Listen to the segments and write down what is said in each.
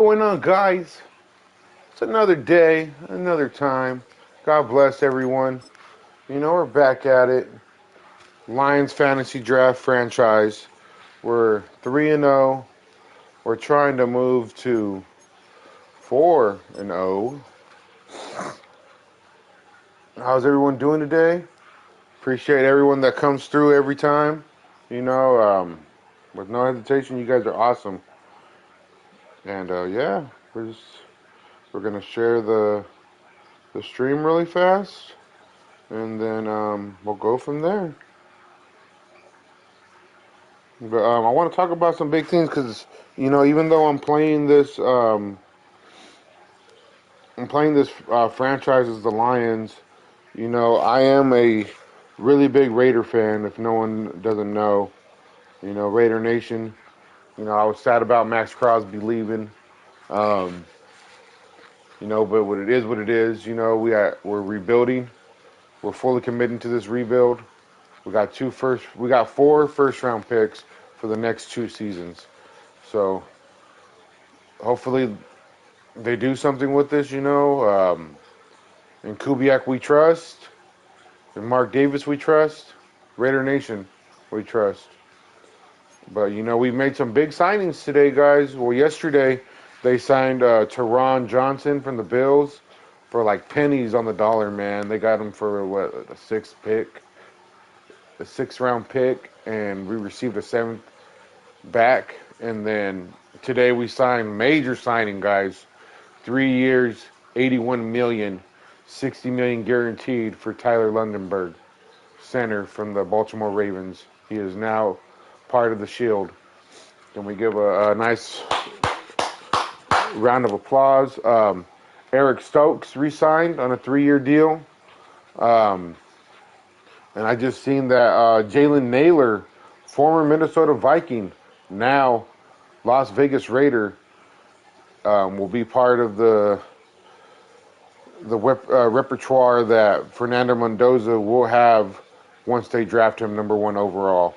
Going on, guys? It's another day, another time. God bless everyone. We're back at it. Lions Fantasy Draft franchise. We're 3-0. We're trying to move to 4-0. How's everyone doing today? Appreciate everyone that comes through every time. With no hesitation, you guys are awesome. And yeah, we're gonna share the stream really fast, and then we'll go from there. But I want to talk about some big things because even though I'm playing this franchise as the Lions. I am a really big Raider fan. If no one doesn't know, Raider Nation. I was sad about Max Crosby leaving. Um, but what it is. We're rebuilding. We're fully committed to this rebuild. We got 4 first round picks for the next 2 seasons. So hopefully they do something with this. In Kubiak we trust. In Mark Davis we trust. Raider Nation we trust. But we made some big signings today, guys. Well, yesterday they signed Teron Johnson from the Bills for like pennies on the dollar, man. They got him for what, a 6th round pick, and we received a 7th back. And then today we signed major signing, guys. 3 years, 81 million, 60 million guaranteed for Tyler Lundenberg, center from the Baltimore Ravens. He is now part of the Shield. Can we give a nice round of applause? Eric Stokes re-signed on a 3-year deal. Um, and I just seen that Jalen Naylor, former Minnesota Viking, now Las Vegas Raider, will be part of the repertoire that Fernando Mendoza will have once they draft him #1 overall.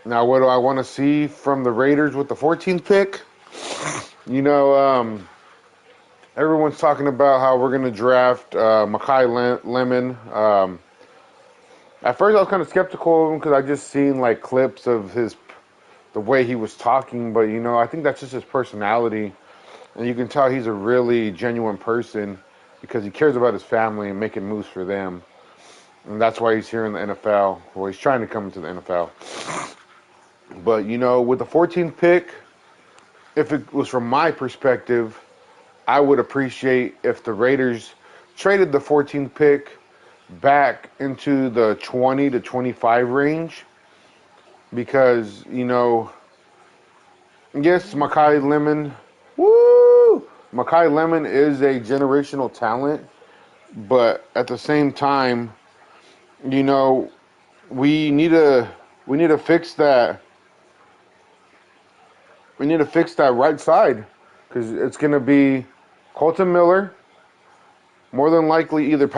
Now, what do I want to see from the Raiders with the 14th pick? Everyone's talking about how we're going to draft Makai Lemon. At first, I was kind of skeptical of him because I just seen like clips of the way he was talking, but I think that's just his personality, and you can tell he's a really genuine person because he cares about his family and making moves for them, and that's why he's here in the NFL. Well, he's trying to come into the NFL. But with the 14th pick, if it was from my perspective, I would appreciate if the Raiders traded the 14th pick back into the 20 to 25 range because, yes, Makai Lemon is a generational talent, but at the same time, you know, we need to fix that. We need to fix that right side because it's going to be Colton Miller, more than likely either uh,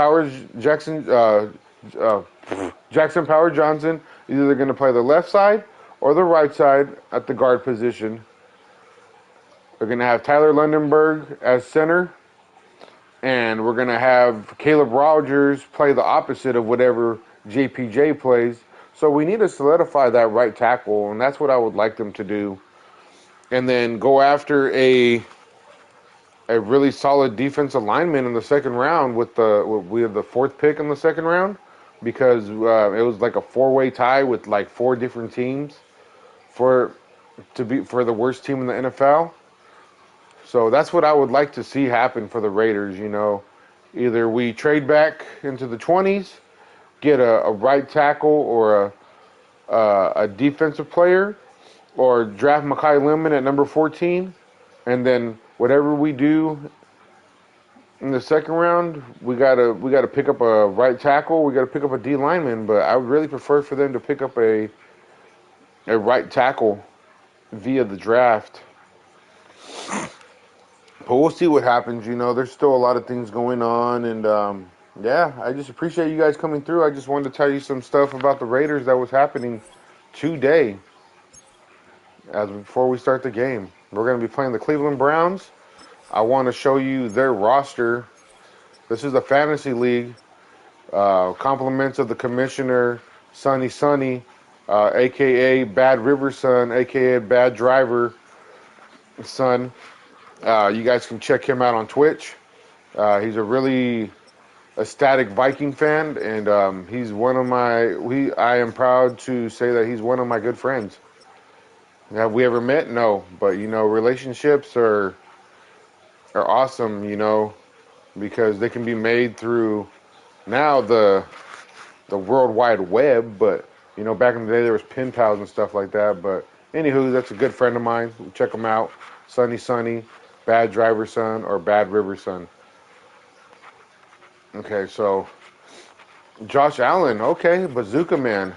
Jackson Power Johnson. Either they're going to play the left side or the right side at the guard position. We're going to have Tyler Lundenberg as center, and we're going to have Caleb Rogers play the opposite of whatever JPJ plays. So we need to solidify that right tackle, and that's what I would like them to do. And then go after a really solid defensive lineman in the second round we have the 4th pick in the second round because it was like a 4-way tie with like 4 different teams for the worst team in the NFL. So that's what I would like to see happen for the Raiders. Either we trade back into the 20s, get a right tackle or a defensive player, or draft Makai Lemon at number 14, and then whatever we do in the second round, we gotta pick up a right tackle, we gotta pick up a D lineman, but I would really prefer for them to pick up a right tackle via the draft. But we'll see what happens. There's still a lot of things going on, and yeah, I just appreciate you guys coming through. I just wanted to tell you some stuff about the Raiders that was happening today, as before we start the game. We're going to be playing the Cleveland Browns. I want to show you their roster. This is a fantasy league. Compliments of the commissioner, Sonny, a.k.a. Bad River Son, a.k.a. Bad Driver Son. You guys can check him out on Twitch. He's a really ecstatic Viking fan, and he's one of my. I am proud to say that he's one of my good friends. Have we ever met? No, but relationships are awesome. Because they can be made through now the World Wide Web, but back in the day there was pen pals and stuff like that. But anywho, that's a good friend of mine. Check him out, Sonny, Bad Driver Son or Bad River Son. Okay, so Josh Allen, okay, Bazooka Man,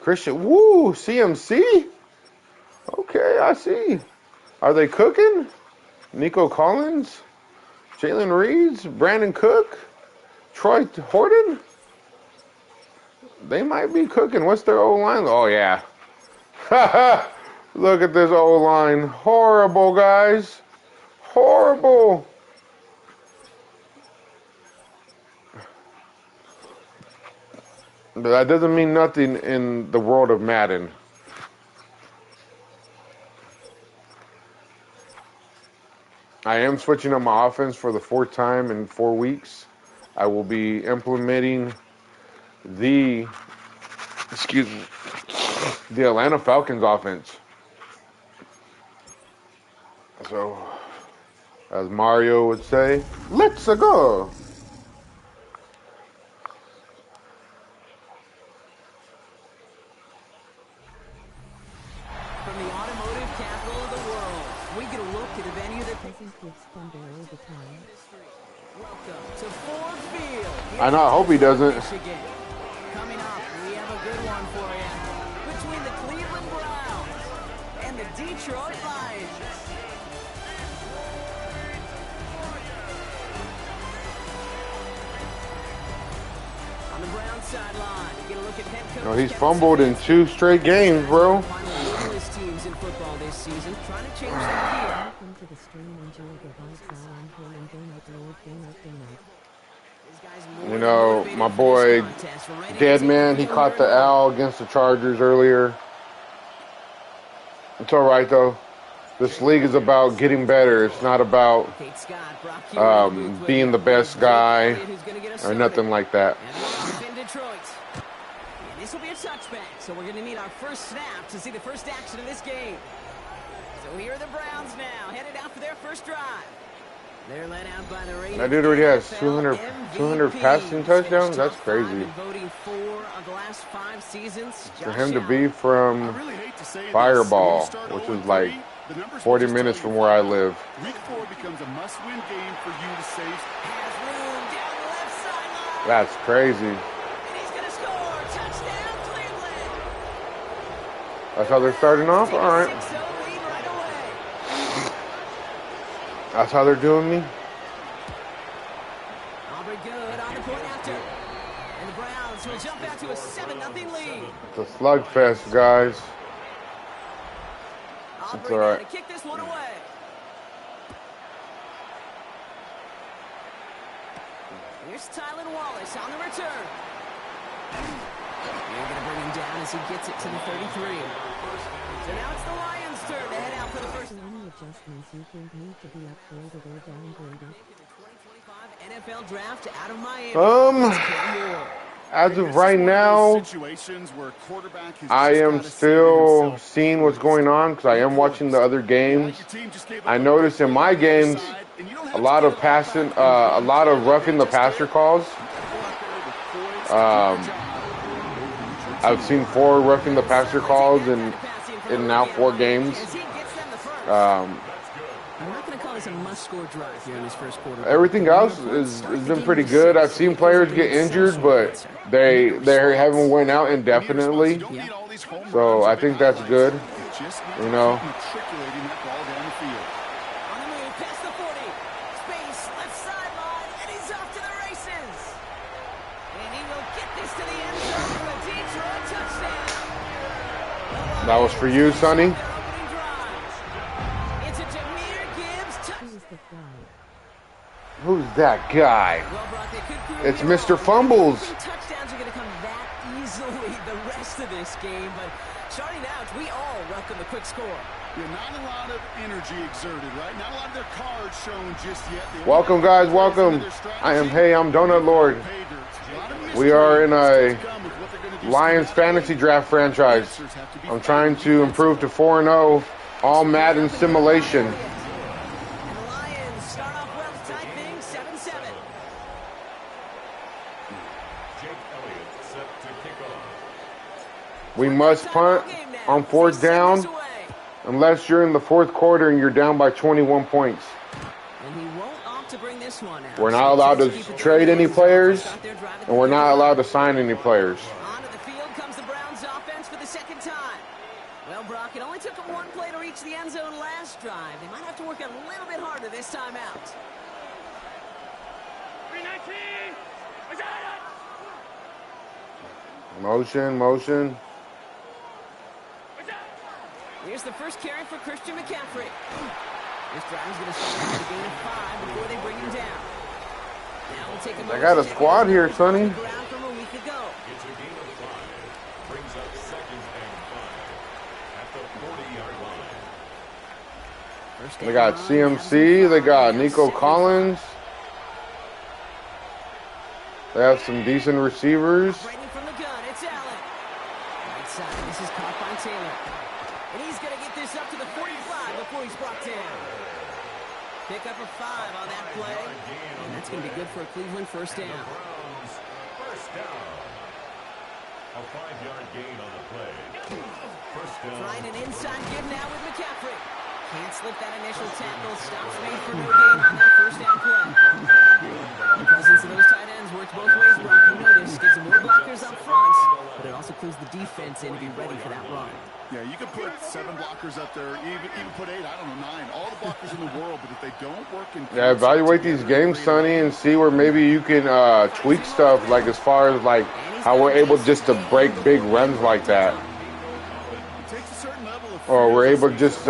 Christian, woo, CMC. Okay, I see. Are they cooking? Nico Collins, Jalen Reeves, Brandon Cook, Troy Horton. They might be cooking. What's their O-line? Oh, yeah. Look at this O-line. Horrible, guys. Horrible. But that doesn't mean nothing in the world of Madden. I am switching up my offense for the 4th time in 4 weeks. I will be implementing the Atlanta Falcons offense. So, as Mario would say, let's go. From the automotive capital of the world, we get a look at a venue that doesn't give thunder all the time. Welcome to Ford Field. I know, I hope he doesn't. Michigan. Coming up, we have a good one for you. Between the Cleveland Browns and the Detroit Lions. On the Browns sideline, you get a look at head coach. No, he's fumbled in 2 straight games, bro. Teams in football this season, trying to change that here. Welcome to the stream. Enjoy the vibes while I'm playing donut. My boy Deadman, he caught the L against the Chargers earlier. It's all right though. This league is about getting better. It's not about being the best guy or nothing like that. This will be a touchback, so we're going to need our first snap to see the first action of this game. So here are the Browns now, headed out for their first drive. They're led out by the Raiders. That dude already has 200 passing touchdowns? That's crazy. Voting 4 of the last 5 seasons. For him to be from Fireball, which is like 40 minutes from where I live. Week 4 becomes a must-win game for you to save. Has room down the left sideline. That's crazy. That's how they're starting off? All right. That's how they're doing me? Aubrey good on the point after. And the Browns will jump out to a 7-0 lead. It's a slugfest, guys. It's all right. To kick this one away. Here's Tylan Wallace on the return. They're going to bring him down as he gets it to the 33. So now it's the Lions' turn to head out for the first. Any adjustments you think need to be upgraded or downgraded? The 2025 NFL Draft out of Miami. As of right now, I am still seeing what's going on because I am watching the other games. I noticed in my games a lot of passing, a lot of roughing the passer calls. I've seen 4 roughing the passer calls in now 4 games. I'm not going to call this a must-score drive here in this first quarter. Everything else has been pretty good. I've seen players get injured, but they haven't went out indefinitely. So I think that's good. You know. That was for you, Sonny. the fly. Who's that guy? Well, Brock, they could prove It's you Mr. wrong. Fumbles. I don't think touchdowns are going to come that easily the rest of this game, but starting out, we all welcome the quick score. Yeah, not a lot of energy exerted, right? Not a lot of their cards shown just yet. Welcome, guys. Welcome. I am I'm Donut Lord. We are in a Lions fantasy draft franchise. I'm trying to improve to 4-0, all Madden simulation. And the Lions start off well to tie things 7-7. We must punt on 4th down unless you're in the 4th quarter and you're down by 21 points. And he won't opt to bring this one out. We're not allowed to trade any players, and we're not allowed to sign any players. Onto the field comes the Browns offense for the second time. Well, Brock, it only took them one play to reach the end zone last drive. They might have to work a little bit harder this time out. 319! Motion. Here's the first carry for Christian McCaffrey. This drive's going to start with a gain of 5 before they bring him down. Now we'll take a I got a squad here, Sonny. ground from a week ago. It's a gain of 5. Brings up 2nd and 5 at the 40-yard line. First They down got line, CMC. They got Nico 7. Collins. They have some decent receivers. Operating from the gun, it's Allen. Right side, this is caught by Taylor. And he's going to get this up to the 45 before he's brought down. Pick up a 5 on that play. And that's going to be good for a Cleveland first down. Browns, first down. A 5-yard gain on the play. First down. Trying an inside give now with McCaffrey. Can't slip that initial tackle. Stops made for no gain on that first down play. The presence of those tight ends works both ways, Brock. You know this. Gives them more blockers up front, but it also clues the defense in to be ready for that run. Yeah, you can put 7 blockers up there, even put 8, I don't know, 9. All the blockers in the world, but if they don't work in... Yeah, evaluate these games, Sonny, and see where maybe you can tweak stuff, like as far as like how we're able just to break big runs like that. It takes a certain level of... Or we're able just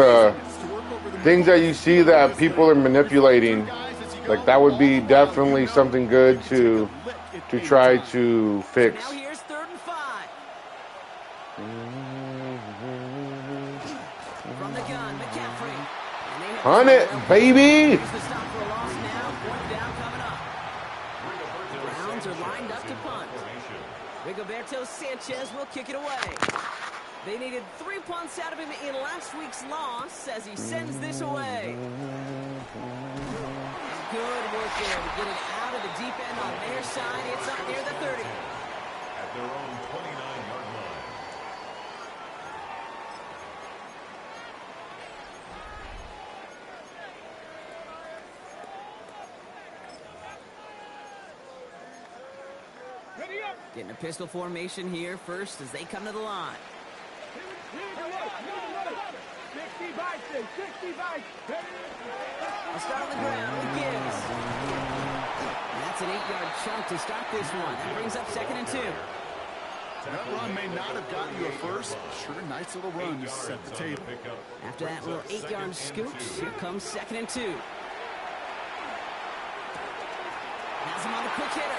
things that you see that people are manipulating. Like that would be definitely something good to try to fix. Now here's 3rd and 5. From the gun, McCaffrey. And they Hunt it, baby! Here's the stop for a loss now. 4th down coming up. The Browns are lined up to punt. Rigoberto Sanchez will kick it away. They needed 3 punts out of him in last week's loss as he sends this away. Good work there to get it out of the deep end on their side. It's up near the 30. At their own 29-yard line. Getting a pistol formation here first as they come to the line. I'll start on the ground with Gibbs. And that's an 8-yard chunk to start this one. That brings up 2nd and 2. That run may not have gotten you a first, but sure, nice little run to set the table. After that little 8-yard scoot, here comes 2nd and 2. Has him on the quick hitter.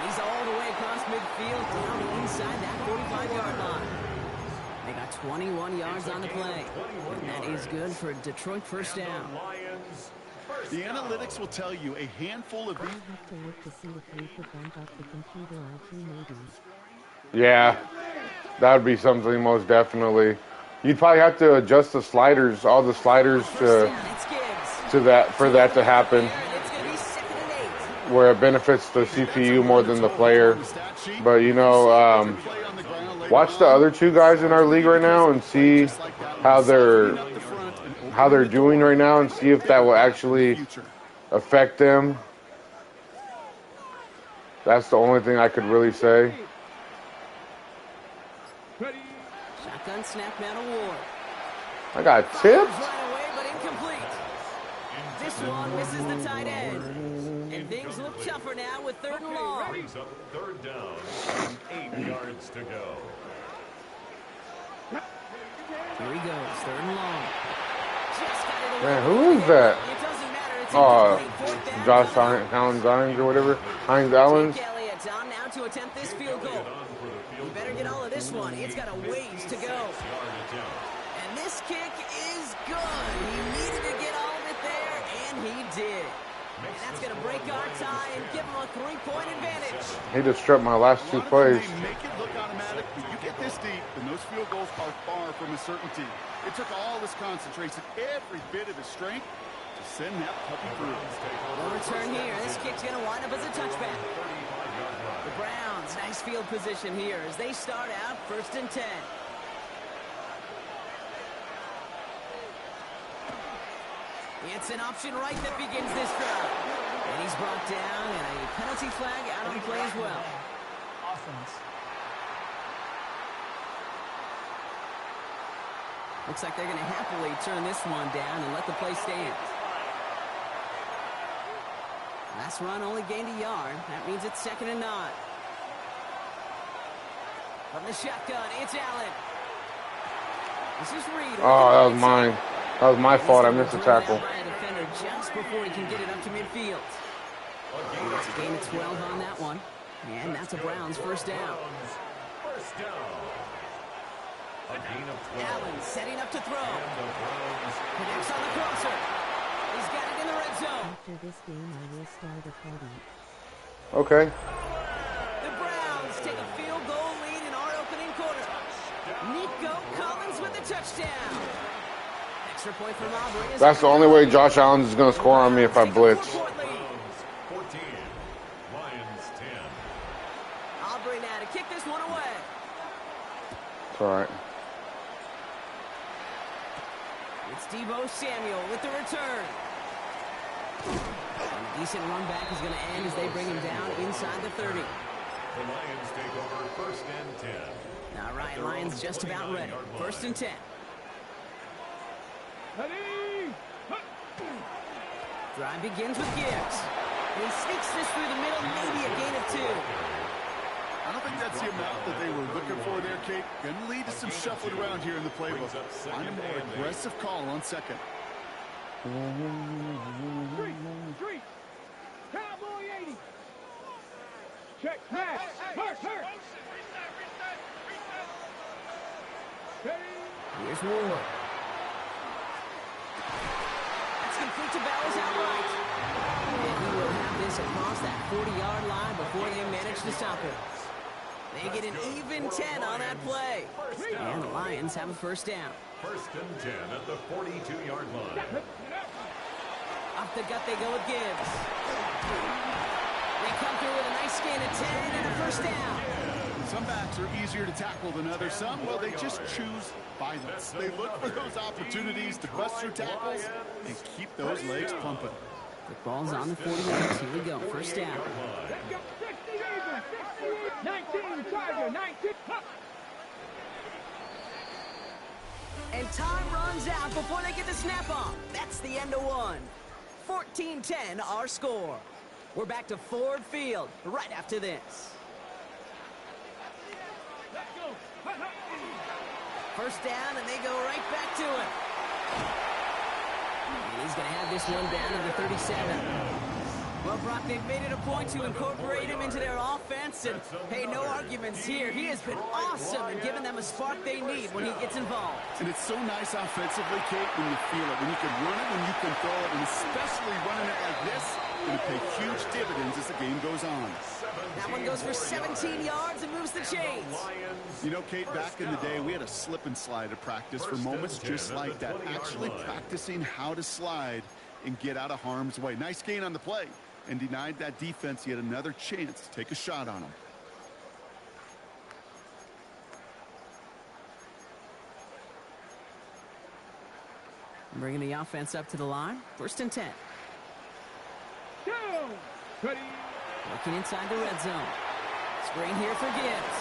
He's all the way across midfield down inside that 45-yard line. They got 21 yards on the play. And that is good for a Detroit first down. The analytics will tell you a handful of... I'll have to look to see if we could bump up the computer IQ maybe. Yeah, that would be something most definitely. You'd probably have to adjust the sliders, all the sliders First down, it's Gibbs. to that for that to happen, And it's going to be 2nd and 8. where it benefits the CPU more than the player. But you know, watch the other 2 guys in our league right now and see how they're doing right now, and see if that will actually affect them. That's the only thing I could really say. Shotgun snap now to Ward. I got tipped. Right away, but incomplete. This one misses the tight end. And things look tougher now with 3rd and long. Brings up 3rd down. 8 yards to go. Here he goes, 3rd and long. Just got it away. Man, who is that? It doesn't Josh Allen's or whatever. Hines Allen's. Jake Elliott's on now to attempt this field goal. You better get all of this one. It's got a ways to go. And this kick is good. He needed to get all of it there, and he did. And that's going to break our tie and give him a 3-point advantage. He just stripped my last 2 plays. They make it look automatic, but you get this deep, and those field goals are far from a certainty. It took all his concentration, every bit of his strength, to send that puppy through. No return here. This kick's going to wind up as a touchback. The Browns, nice field position here as they start out 1st and 10. It's an option right that begins this drive. And he's brought down, and a penalty flag out on play as well. Offense. Looks like they're going to happily turn this one down and let the play stand. Last run only gained a yard. That means it's 2nd and 9. From the shotgun, it's Allen. This is Reed. Oh, that was mine. That was my fault. I missed the tackle. Just before he can get it up to midfield. It's a gain of 12 on that one. And that's a Browns 1st down. First down. A gain of 12. Allen setting up to throw. Connects on the crosser. He's got it in the red zone. After this game, I will start a party. Okay. The Browns take a field goal lead in our opening quarter. Nico Collins with the touchdown. Extra point from Aubrey. That's the only way Josh Allen is going to score on me if I blitz. 14. Lions 10. Aubrey now to kick this one away. It's all right. It's Deebo Samuel with the return. And a decent run back is going to end as they bring him down inside the 30. The Lions take over 1st and 10. All right, Lions just about ready. 1st and 10. Drive begins with Gibbs. And he sneaks this through the middle, maybe a gain of 2. I don't think that's the amount that they were looking for there, Kate. Going to lead to some shuffling around here in the playbook. Find a more aggressive call on 2nd. Street. Cowboy 80. Check. Pass. Hurt. Here's Ward. That's complete to Bowers outright. And he will have this across that 40-yard line before they manage to stop it. They get an even 10 on that play. And the Lions have a 1st down. 1st and 10 at the 42-yard line. Off the gut they go with Gibbs. They come through with a nice gain of 10 and a 1st down. Some backs are easier to tackle than others. Some, well, they just choose violence. They look for those opportunities to bust through tackles and keep those legs pumping. The ball's on the 40 yards. Here we go. 1st down. 19, Tiger, 19. And time runs out before they get the snap off. That's the end of one. 14-10 our score. We're back to Ford Field right after this. 1st down, and they go right back to it. And he's going to have this one down to the 37. Well, Brock, they've made it a point to incorporate him into their offense, and, hey, no arguments here. He has been awesome and given them a spark they need when he gets involved. And it's so nice offensively, Kate, when you feel it, when you can run it, when you can throw it, and especially running it like this, going to pay huge dividends as the game goes on. That one goes for 17 yards and moves the chains. You know, Kate, back in the day, we had a slip and slide at practice for moments just like that. Actually practicing how to slide and get out of harm's way. Nice gain on the play. And denied that defense yet another chance to take a shot on him. Bringing the offense up to the line. 1st and 10. Working inside the red zone. Screen here for Gibbs.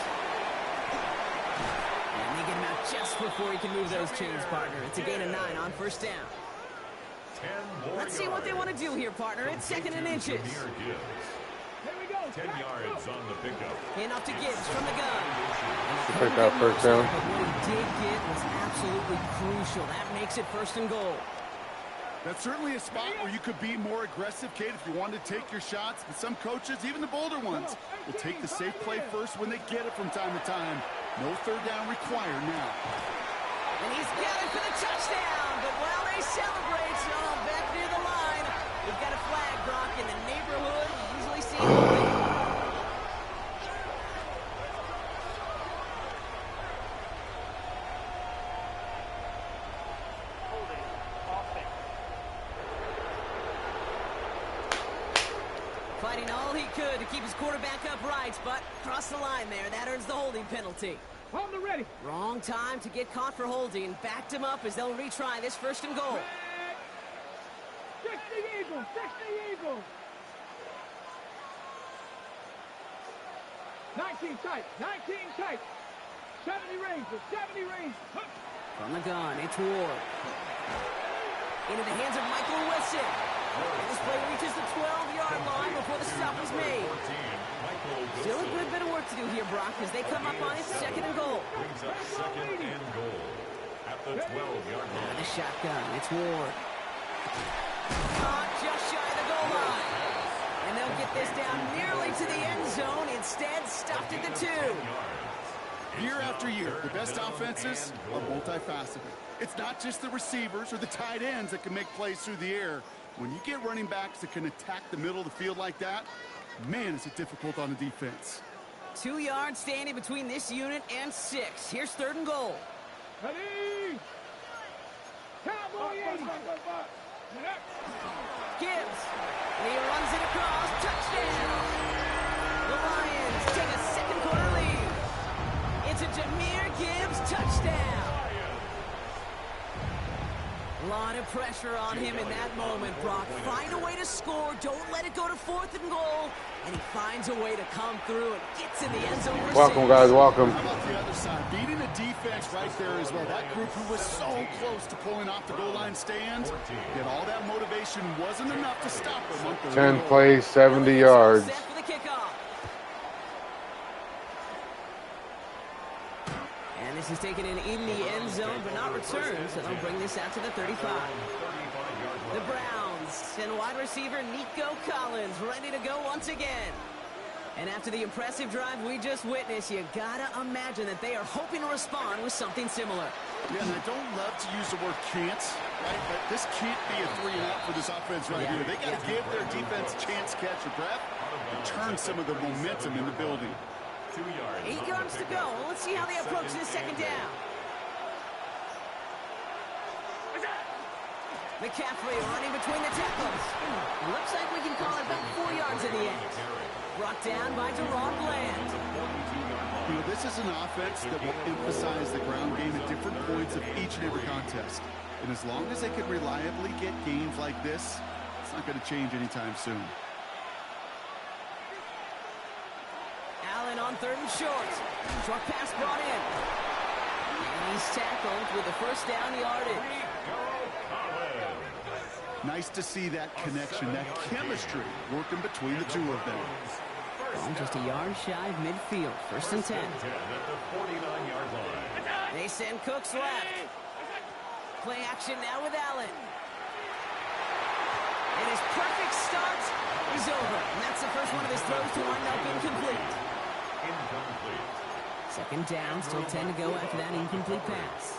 And they get him out just before he can move those chains, partner. It's a gain of 9 on 1st down. Let's see what they want to do here, partner. It's 2nd and inches. 10 yards on the pickup. Hand off to Gibbs from the gun. Pick that 1st down. But what he did get was absolutely crucial. That makes it 1st and goal. That's certainly a spot where you could be more aggressive, Kate, if you wanted to take your shots. But some coaches, even the bolder ones, will take the safe play first when they get it from time to time. No third down required now. And he's got it for the touchdown. But while they celebrate, back near the line, we've got a flag, Brock, in the neighborhood. You usually see it. Fighting all he could to keep his quarterback upright, but crossed the line there. That earns the holding penalty. Hold the ready. Wrong time to get caught for holding. Backed him up as they'll retry this 1st and goal. 60 Eagles, 60 Eagles. 19 tight, 19 tight. 70 Rangers, 70 Rangers. From the gun, it's Ward. Into the hands of Michael Wilson. And this play reaches the 12-yard line before the stop is made. Still a good bit of work to do here, Brock, as they come up on it 2nd and goal. Brings up 2nd and goal at the 12-yard line. The shotgun, it's Ward. Caught just shy of the goal line. And they'll get this down nearly to the end zone. Instead, stopped at the 2. Year after year, the best offenses are multifaceted. It's not just the receivers or the tight ends that can make plays through the air. When you get running backs that can attack the middle of the field like that, man, is it difficult on the defense. 2 yards standing between this unit and 6. Here's 3rd and goal. Ready. Cowboy 80. Gibbs. And he runs it across. Touchdown. The Lions take a 2nd quarter lead. It's a Jahmyr Gibbs touchdown. A lot of pressure on him in that moment, Brock. Find a way to score. Don't let it go to 4th and goal. And he finds a way to come through and gets in the end zone. Welcome, guys. Welcome. How about the other side? Beating the defense right there as well. That group who was so close to pulling off the goal line stands, yet all that motivation wasn't enough to stop them. 10 plays, 70 yards. Set for the kickoff. And this is taken in the end zone, but not returned, so they'll bring this out to the 35. The Browns and wide receiver Nico Collins ready to go once again. And after the impressive drive we just witnessed, you gotta imagine that they are hoping to respond with something similar. Yeah, and I don't love to use the word can't, right? But this can't be a 3-and-out for this offense right here. They got to give their defense a chance to catch your breath and turn some of the momentum in the building. 2 yards. 8 yards to go. Let's see how they approach this 2nd down. McCaffrey running between the tackles. Looks like we can call it about 4 yards in the end. Brought down by Deron Bland. You know, this is an offense that will emphasize the ground game at different points of each and every contest. And as long as they can reliably get gains like this, it's not going to change anytime soon. Allen on 3rd and short. Short pass brought in. And he's tackled with the 1st down yardage. Nice to see that connection, that chemistry working between the two of them. Ball just a yard shy of midfield. 1st and 10. At the 49-yard line. They send Cooks left. Play action now with Allen. And his perfect start is over. And that's the first one of his throws to wind up incomplete. Incomplete. 2nd down, still 10 to go after that incomplete pass.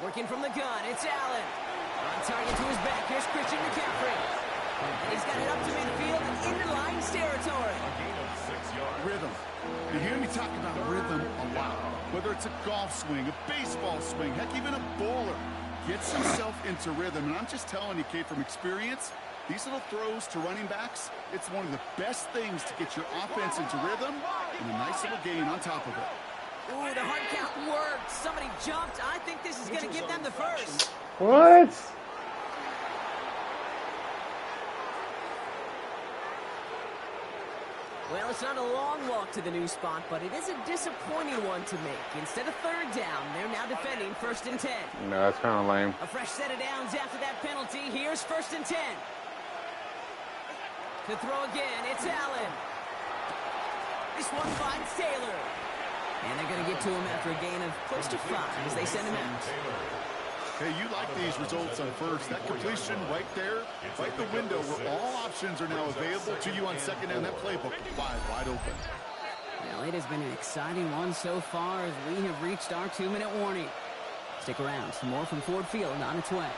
Working from the gun, it's Allen. On target to his back, here's Christian McCaffrey. And he's got it up to midfield and into Lions territory. A gain of 6 yards. Rhythm. You hear me talk about rhythm a lot. Whether it's a golf swing, a baseball swing, heck, even a bowler gets himself into rhythm. And I'm just telling you, Kate, from experience, these little throws to running backs, it's one of the best things to get your offense into rhythm and a nice little gain on top of it. Ooh, the hard count worked. Somebody jumped. I think this is going to give them the first. What? Well, it's not a long walk to the new spot, but it is a disappointing one to make. Instead of 3rd down, they're now defending 1st and 10. No, that's kind of lame. A fresh set of downs after that penalty. Here's 1st and 10. To throw again, it's Allen. This one finds Taylor. And they're going to get to him after a gain of close to 5 as they send him out. Hey, you like these results on first. That completion right there, right the window where all options are now available to you on second down. That playbook wide open. Well, it has been an exciting one so far as we have reached our 2-minute warning. Stick around. Some more from Ford Field on its way.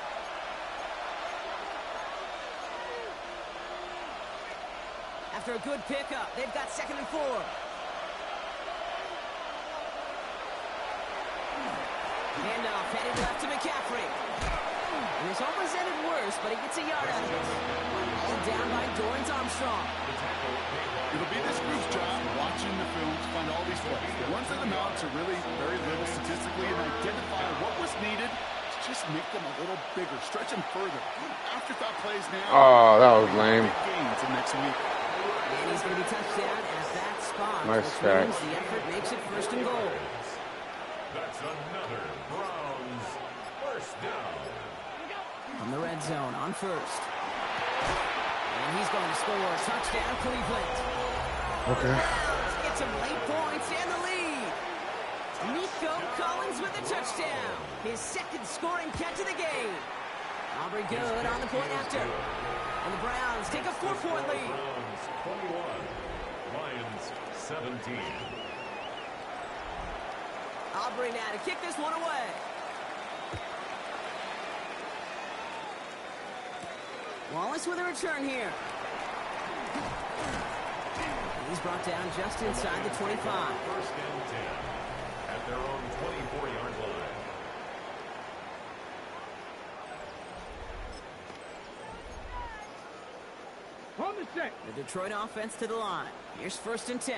After a good pickup, they've got 2nd and 4. Handoff headed left to McCaffrey. And this almost ended worse, but he gets a yard out of it. All down by Dorrance Armstrong. It'll be this group's job watching the film to find all these plays. The ones that amount to really very little statistically and identify what was needed to just make them a little bigger, stretch them further. Afterthought plays now. Oh, that was lame. Big gains in next week. And he's going to be touchdown at that spot. Nice which catch. means the effort makes it 1st and goal. That's another Browns first down. From the red zone on 1st. And he's going to score. Touchdown, Cleveland. Okay. Browns get some late points and the lead. Nico Collins with a touchdown. His 2nd scoring catch of the game. Aubrey good on the point after. And the Browns take a 4-point lead. Browns 21, Lions 17. Aubrey now to kick this one away. Wallace with a return here. He's brought down just inside the 25. 1st and 10 at their own 24-yard line. On the set. The Detroit offense to the line. Here's 1st and 10.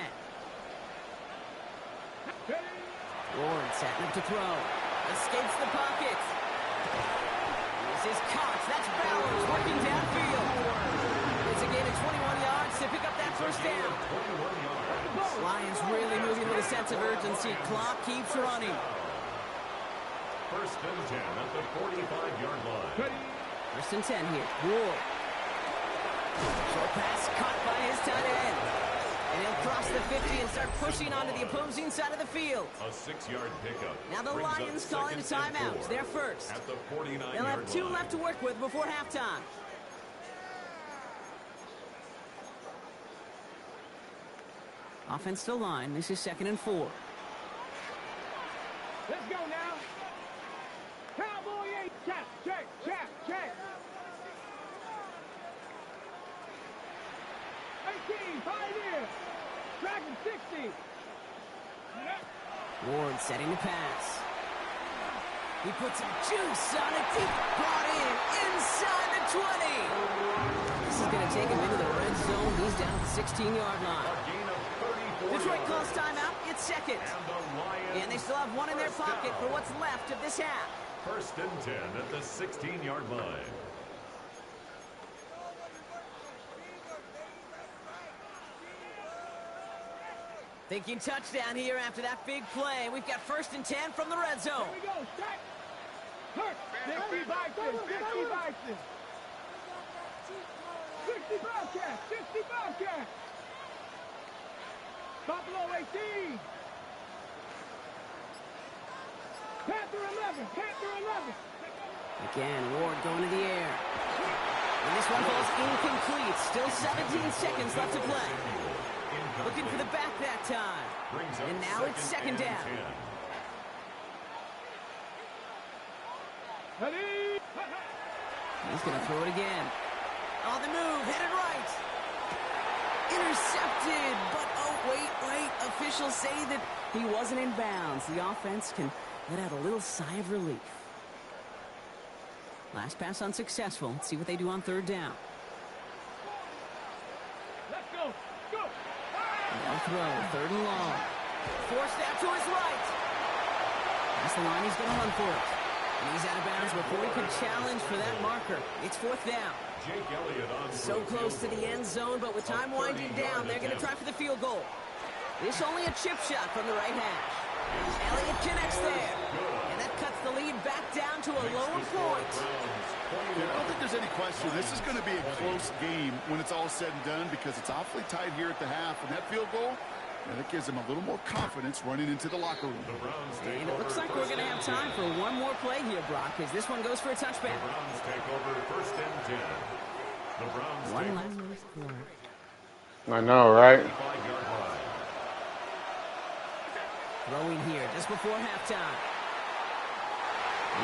Ward setting up to throw. Escapes the pocket. This is Cox. That's Bowers working downfield. It's a gain of 21 yards to pick up that 1st down. 21 yards. Lions really moving with a sense of urgency. Clock keeps running. 1st and 10 at the 45-yard line. 1st and 10 here. Ward. Short pass caught by his tight end. And he'll cross the 50 and start pushing onto the opposing side of the field. A 6-yard pickup. Now the brings up Lions calling a 2nd and timeout. 4 They're first. at the 49-yard They'll have 2 line. left to work with before halftime. Offense to line. This is 2nd and 4. Let's go now. Cowboy 8. Check, check, check, check. 18, Pioneer. Dragon 60. Ward setting the pass. He puts some juice on it. Deep brought in inside the 20. This is going to take him into the red zone. He's down at the 16-yard line. A gain of 34 Detroit yards. calls timeout. It's 2nd. And the Lions And they still have 1 in their first pocket down. for what's left of this half. 1st and 10 at the 16-yard line. Thinking touchdown here after that big play. We've got 1st and 10 from the red zone. Here we go. Check. Hurt. 60 Bison. 60 Bison. 60 Bobcats. 60 Bobcats. Buffalo 18. Panther 11. Panther 11. Again, Ward going to the air. And this one falls incomplete. Still 17 seconds left to play. Looking for the back that time. Brings up And now it's 2nd down. 10. Ready? He's going to throw it again. On the move, headed right. Intercepted, but oh, wait. Officials say that he wasn't in bounds. The offense can let out a little sigh of relief. Last pass unsuccessful. Let's see what they do on 3rd down. Let's go. Go. Now throw, 3rd and long. Forced out to his right. That's the line, he's going to run for it. And he's out of bounds before he could challenge for that marker. It's 4th down. Jake Elliott on So close to the end zone, but with time winding down, they're going to try for the field goal. This only a chip shot from the right hash. Elliott connects there. And that cuts the lead back down to a lower point. I don't think there's any question. This is going to be a close game when it's all said and done because it's awfully tight here at the half. And that field goal, And it gives them a little more confidence running into the locker room. The Browns take And it looks over like we're going to have time for one more play here, Brock, as this one goes for a touchback. The Browns take over first and 10. The Browns One take left. Minus 4. I know, right? 5-yard line. Throwing here just before halftime.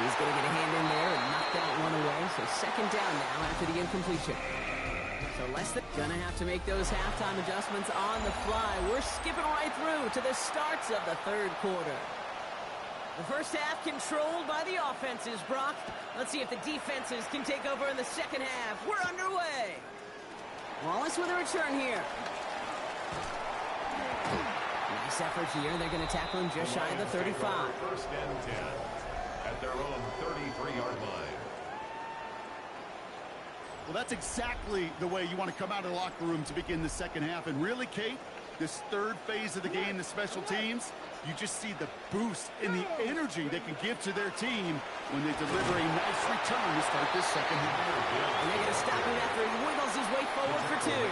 He's going to get a hand in there and knock that one away. So second down now after the incompletion. So less than gonna have to make those halftime adjustments on the fly. We're skipping right through to the starts of the third quarter. The first half controlled by the offenses, Brock. Let's see if the defenses can take over in the second half. We're underway. Wallace with a return here. Nice effort here. They're going to tackle him just shy of the 35. First and 10 at their own 33-yard line. Well, that's exactly the way you want to come out of the locker room to begin the second half. And really, Kate, this third phase of the game, the special teams, you just see the boost in the energy they can give to their team when they deliver a nice return to start this second half. And they're going to stop him after he wiggles his way forward for two.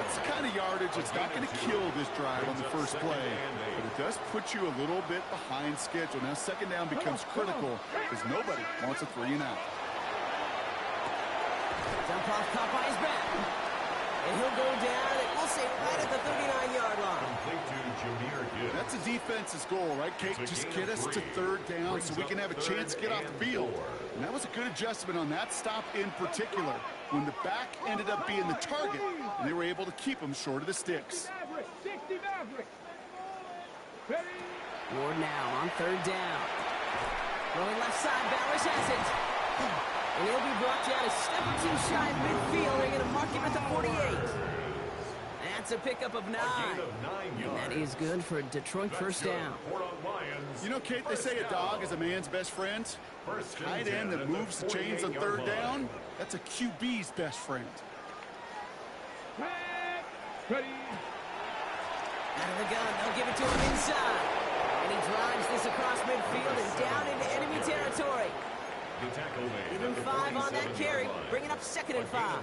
That's the kind of yardage that's not going to kill this drive on the first play, but it does put you a little bit behind schedule. Now second down becomes critical because nobody wants a 3-and-out. Dump off caught by his back. And he'll go down, and we'll say right at the 39-yard line. Complete to Jameer Gibbs. That's a defense's goal, right, Kate? Just get us to third down so we can have a chance to get off the field. And that was a good adjustment on that stop in particular, when the back ended up being the target, and they were able to keep him short of the sticks. 60 Maverick. Ready? Ward now on third down. Going left side, Bowers has it. And he'll be brought down a step or two shy of midfield. They're going to mark him at the 48. That's a pickup of 9. And that is good for a Detroit first down. You know, Kate, they say a dog is a man's best friend. Tight end that moves the chains on third down, that's a QB's best friend. Ready? Out of the gun, they'll give it to him inside. And he drives this across midfield and down into enemy territory. The tackle made. Even 5 on that carry, bringing up second and 5.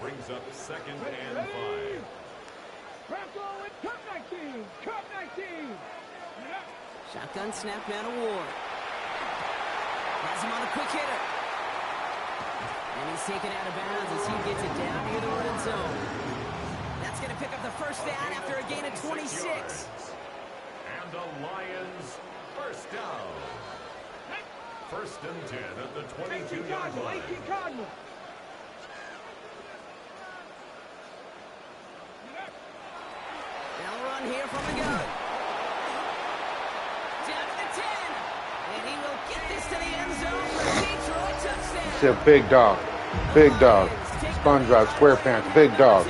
Brings up second and 5. Bronco and Cup 19. Cup 19. Shotgun snap down to Ward. Has him on a quick hitter. And he's taken out of bounds as he gets it down near the red zone. That's going to pick up the first down after a gain of 26. And the Lions first down. First and 10 at the 22-yard line. 18 Cardinal. They'll run here from the gun. Down to the 10. And he will get this to the end zone for a Detroit touchdown. It's a big dog. Big dog. SpongeBob SquarePants. Big dog.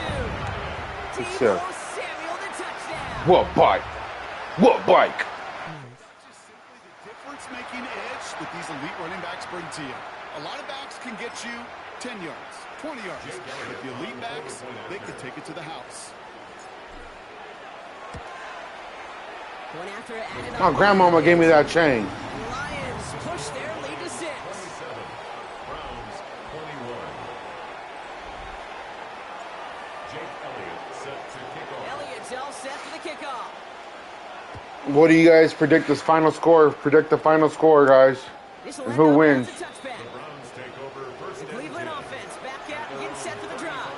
It's Samuel the touchdown. what bike? What bike? Just simply the difference-making edge that these elite running backs bring to you. A lot of backs can get you 10 yards, 20 yards. But the elite backs, they can take it to the house. One after it added Oh, grandmama gave me that chain. Lions push their lead to 6. 27. Browns 21. Jake Elliott set to kick off. Elliott's all set for the kickoff. What do you guys predict this final score? Predict the final score, guys. This'll And end who up wins? as a touchback. The Browns take over first The and Cleveland 10. offense back out and getting set for the drive.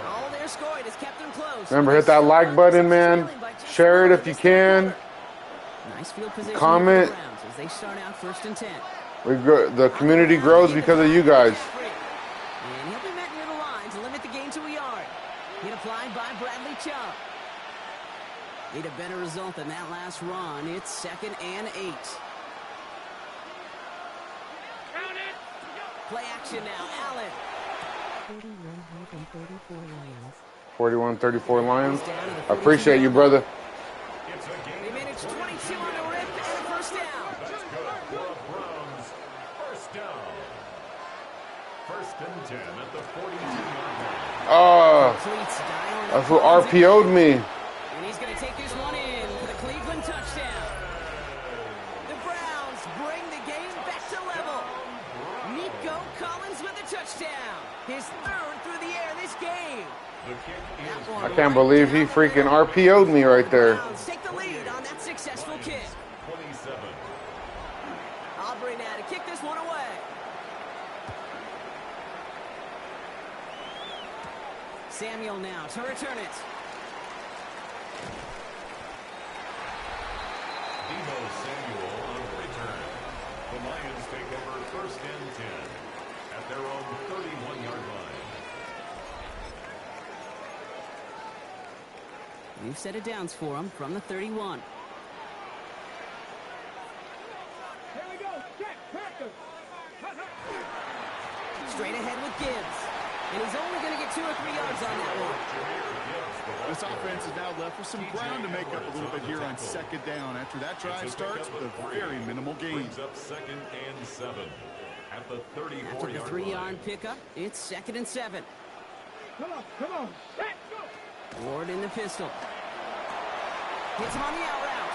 All they're scoring has kept them close. Remember, hit that like button, man. Share it if you can. Nice field position Comment. for the Browns as they start out first and 10. The community grows because of you guys. And he'll be met near the line to limit the gain to a yard. Hit applied by Bradley Chubb. Need a better result than that last run. It's second and 8. Count it. Play action now. Allen. 41-34 Lions. 41-34 Lions. I appreciate you, brother. It's a They game. managed 22 on the rip and a first down. That's good for the Browns. First down. First and 10 at the 42-yard line. Oh, Completes dialing that's up what Collins. RPO'd me. And he's going to take this one in for the Cleveland touchdown. The Browns bring the game back to level. Nico Collins with a touchdown. His third through the air this game. The kick is I can't believe he freaking RPO'd me right there. Browns take the lead on that successful kick. 27. Aubrey now to kick this one away. Samuel now to return it. Debo Samuel on the return. The Lions take over 1st and 10 at their own 31-yard line. We've set it downs for him from the 31. Here we go. Check. Practice. Straight ahead with Gibbs. And he's only going to get 2 or 3 yards on that one. This offense is now left with some ground to make up a little bit here on 2nd down. After that drive starts with a very minimal gain. Brings up 2nd and 7 at the 34-yard After the line. 3-yard pickup, it's 2nd and 7. Come on. Set. Go. Ward in the pistol. Hits him on the out route.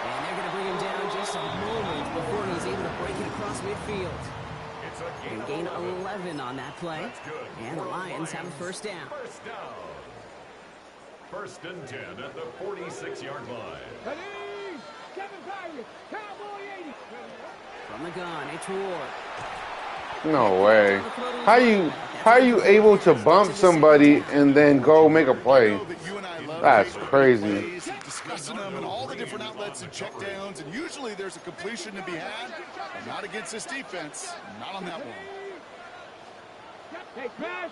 And they're going to bring him down just a moment before he's able to break it across midfield. It's a And gain gain of 11 on that play. That's good. And the For Lions have a first down. First down. 1st and 10 at the 46-yard line. Ready. 7 Pirates. Cowboy 80. From the gun, it's Ward. No way. How you able to bump somebody and then go make a play? That's crazy. Discussing them and all the different outlets and checkdowns, and usually there's a completion to be had, but not against this defense. Not on that one. Hey, pass.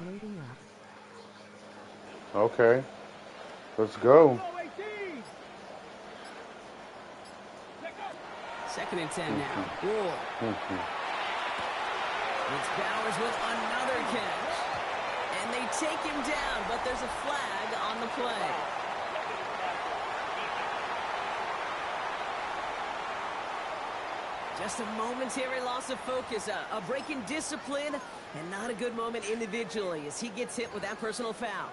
Loading up. Okay. Let's go. 2nd and 10 now. Ward. It's Bowers with another catch. And they take him down, but there's a flag on the play. Just a momentary loss of focus, a break in discipline, and not a good moment individually as he gets hit with that personal foul.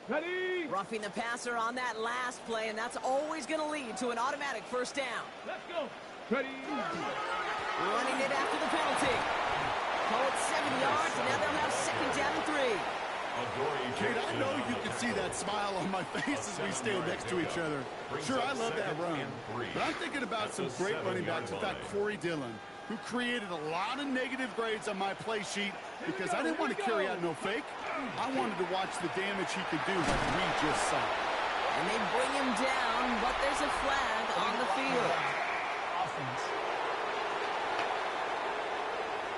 Ready. Roughing the passer on that last play, and that's always going to lead to an automatic first down. Let's go. Ready. Running it after the penalty. Call it 7 yards, and now they'll have 2nd down and 3. Kate, I know you can see that smile on my face as we stand next to each other. Sure, I love that run. But I'm thinking about some great running backs. In fact, Corey Dillon, who created a lot of negative grades on my play sheet because I didn't want to carry out no fake. I wanted to watch the damage he could do like we just saw. And they bring him down, but there's a flag on the field.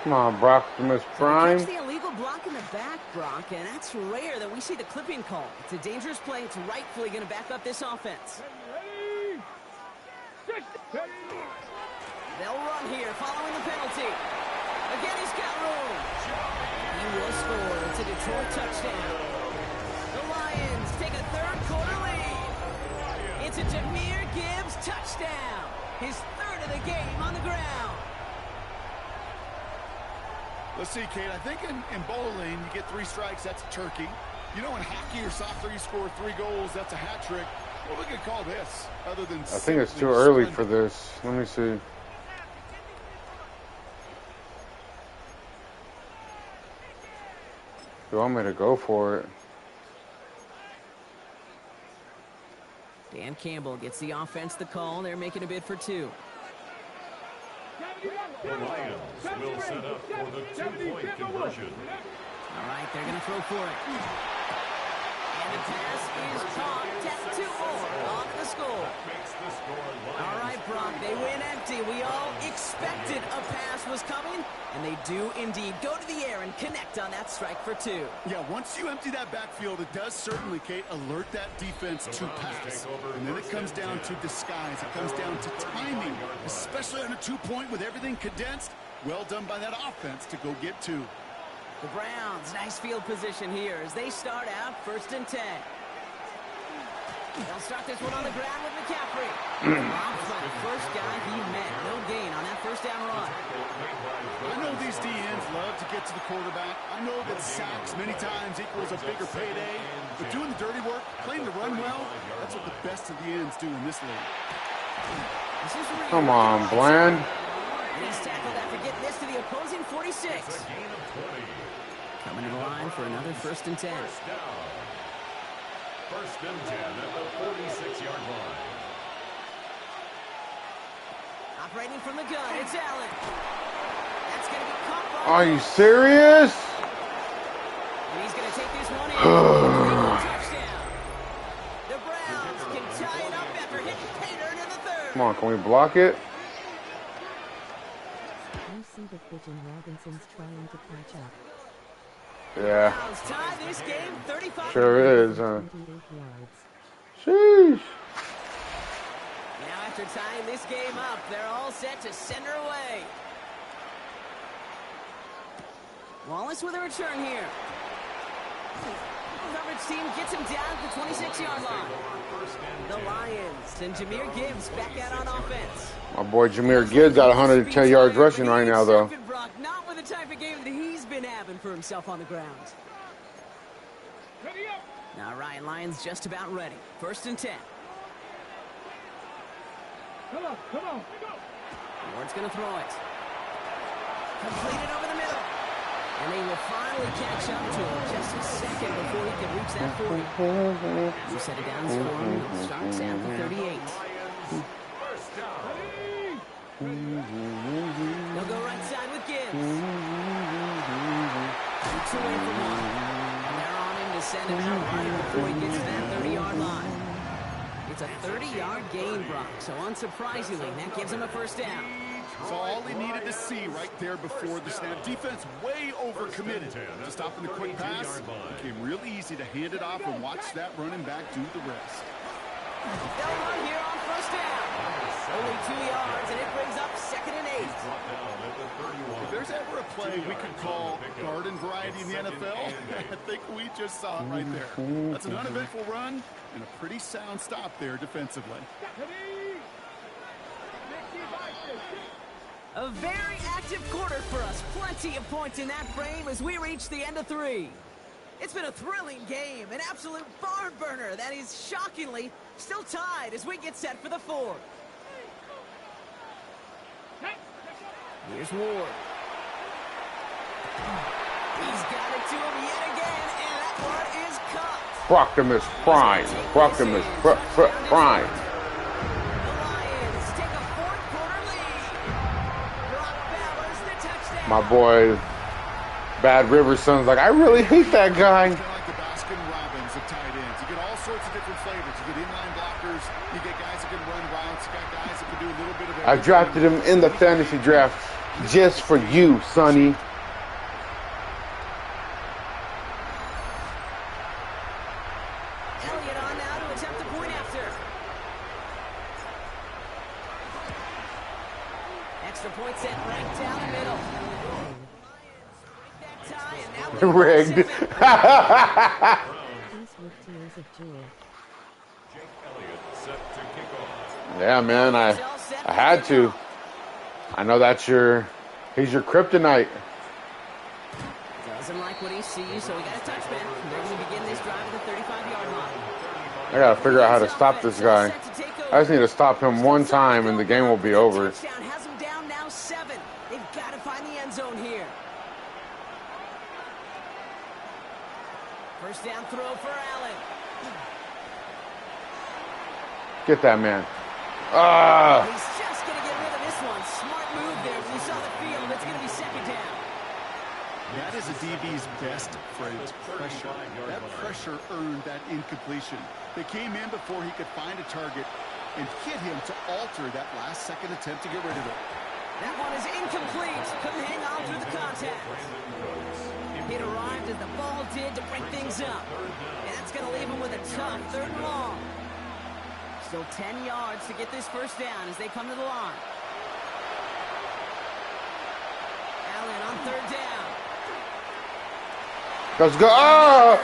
Come on, Brock from his prime. Catch the illegal block in the back, Brock, and that's rare that we see the clipping call. It's a dangerous play. It's rightfully going to back up this offense. Ready. They'll run here following the penalty. Again, he's got room. He will score. It's a Detroit touchdown. The Lions take a 3rd quarter lead. It's a Jahmyr Gibbs touchdown. His 3rd of the game on the ground. Let's see, Kate, I think in bowling, you get 3 strikes, that's a turkey. You know, in hockey or soccer, you score 3 goals, that's a hat trick. What we could call this, other than I think it's too early for this. Let me see. You want me to go for it? Dan Campbell gets the offense the call. They're making a bid for 2. The Lions will set up for the 2-point conversion. All right, they're going to throw for it. And the pass is caught. Tap 2 more on the score. Makes the score All right, Brock, they win empty. We all expected a pass was coming, and they do indeed go to the air and connect on that strike for 2. Yeah, once you empty that backfield, it does certainly, Kate, alert that defense to pass. And then it comes down to disguise. It comes down to timing, especially on a 2-point with everything condensed. Well done by that offense to go get 2. The Browns, nice field position here as they start out 1st and 10. They'll start this one on the ground with McCaffrey. Rob's the first guy he met. No gain on that 1st down run. I know these DNs love to get get to the quarterback. I know that sacks many times equals a bigger payday, but doing the dirty work, playing the run well, that's what the best of the ends do in this league. Come on, Bland. And he's tackled after getting this to the opposing 46. Coming to the line for another 1st and 10. First and 10 at the 46-yard line. Operating from the gun, it's Allen. That's going to be caught by... Are you serious? And he's going to take this one in. Touchdown. The Browns can tie it up after hitting Payton in the 3rd. Come on, can we block it? You see the pigeon Robinson's trying to catch up. Yeah, Browns tie this game 35. sure is, huh? 28 yards. Sheesh. Now after tying this game up, they're all set to send her away. Wallace with a return here. Coverage team gets him down at the 26-yard line. The Lions and Jahmyr Gibbs back out on offense. My boy Jahmyr Gibbs got 110 yards rushing right now, though. Not with the type of game that he's been having for himself on the ground. Ready up. Now Ryan Lyons just about ready. 1st and 10. Come on, come on. Ward's going to throw it. Completed over the middle. And they will finally catch up to him just a second before he can reach that 40. You set it down for him. It starts at the 38. They'll go right side with Gibbs. Shoots away from one. And they're on him to send him out right before he gets to that 30-yard line. It's a 30-yard gain, Brock. So unsurprisingly, that gives him a 1st down. So all he needed to see right there before the snap. Defense way overcommitted to stopping the quick pass. It became really easy to hand it off and watch that running back do the rest. They'll run here on 1st down. Only 2 yards, and it brings up 2nd and 8. If there's ever a play we could call garden variety in the NFL, I think we just saw it right there. That's an uneventful run and a pretty sound stop there defensively. A very active quarter for us. Plenty of points in that frame as we reach the end of 3. It's been a thrilling game, an absolute barn burner that is shockingly still tied as we get set for the 4th. Here's Ward. He's got it to him yet again, and that one is caught. Proctimus Prime. Proctimus Prime. The Lions take a 4th quarter lead. Brock Bowers the touchdown. My boy, Bad River Son's like, I really hate that guy. It's kind of like the Baskin-Robbins of tight ends. You get all sorts of different flavors. You get inline blockers. You get guys that can run routes. You got guys that can do a little bit of everything. I drafted him in the fantasy draft just for you, Sonny. Elliott on now to attempt the point after. Extra point set right down the middle. Lions break that tie, and now they're Rigged. These with tears of joy. Yeah, man, I had to. I know that's he's your kryptonite. Doesn't like what he sees, so we got a touchback. They're going to begin this drive at the 35-yard line. I gotta figure out how to stop this guy. I just need to stop him one time and the game will be over. Touchdown has him down now 7. They've got to find the end zone here. 1st down throw for Allen. Get that man. He's just going to get rid of this one. Smart move there. When you saw the field, it's going to be 2nd down. That is a DB's best phrase, pressure. That pressure earned that incompletion. They came in before he could find a target and hit him to alter that last-second attempt to get rid of it. That one is incomplete. Couldn't hang on through the contact. It arrived as the ball did to break things up. And that's going to leave him with a tough 3rd and long. Still 10 yards to get this 1st down as they come to the line. Allen on 3rd down. Let's go. Oh,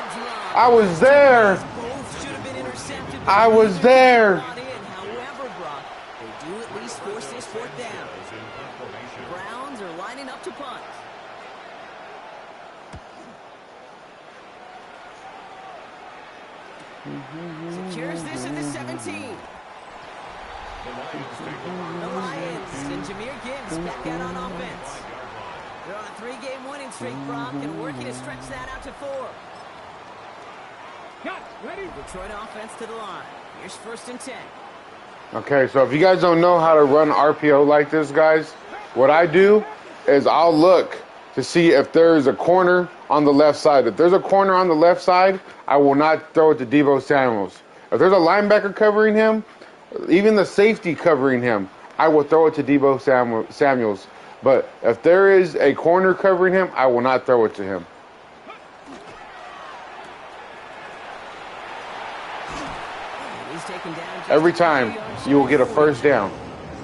I was there. Both should have been intercepted. I was there. However, Brock, they do at least force this 4th down. The Browns are lining up to punt. Secures this at the 17. The Lions and Jahmyr Gibbs back out on offense. They're on a 3-game winning streak, Brock, and working to stretch that out to 4. Cut. Ready? Detroit offense to the line. Here's 1st and 10. Okay, so if you guys don't know how to run RPO like this, guys, what I do is I'll look to see if there's a corner on the left side. If there's a corner on the left side, I will not throw it to Deebo Samuels. If there's a linebacker covering him, even the safety covering him, I will throw it to Deebo Samuels. But if there is a corner covering him, I will not throw it to him. He's taken down just Every time, you will get a 1st down.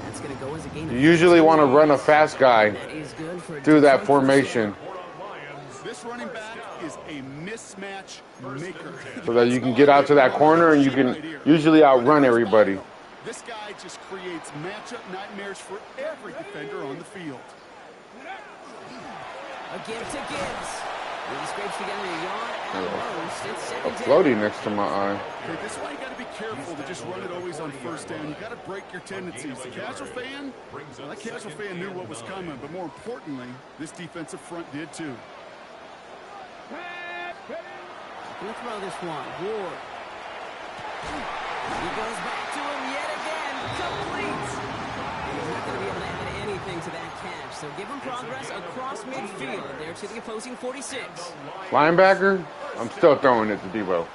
That's going to go as a gain of You usually want to run a fast guy That is good for a through that Detroit formation This running back is a mismatch maker. so that you can get out to that corner and you can usually outrun everybody. This guy just creates matchup nightmares for every defender on the field. A give to Gibbs. He scrapes together a yard at most. It's A 2nd down. floaty next to my eye. Okay, this is why you got to be careful to just run it always on 1st down. You got to break your tendencies. The casual fan, well, that casual fan knew what was coming, but more importantly, this defensive front did too. Gonna throw this one. Ward. He goes back to him yet again. Complete. He's not going to be able to add anything to that catch. So give him progress across midfield. There to the opposing 46. Linebacker, I'm still throwing it to Deebo.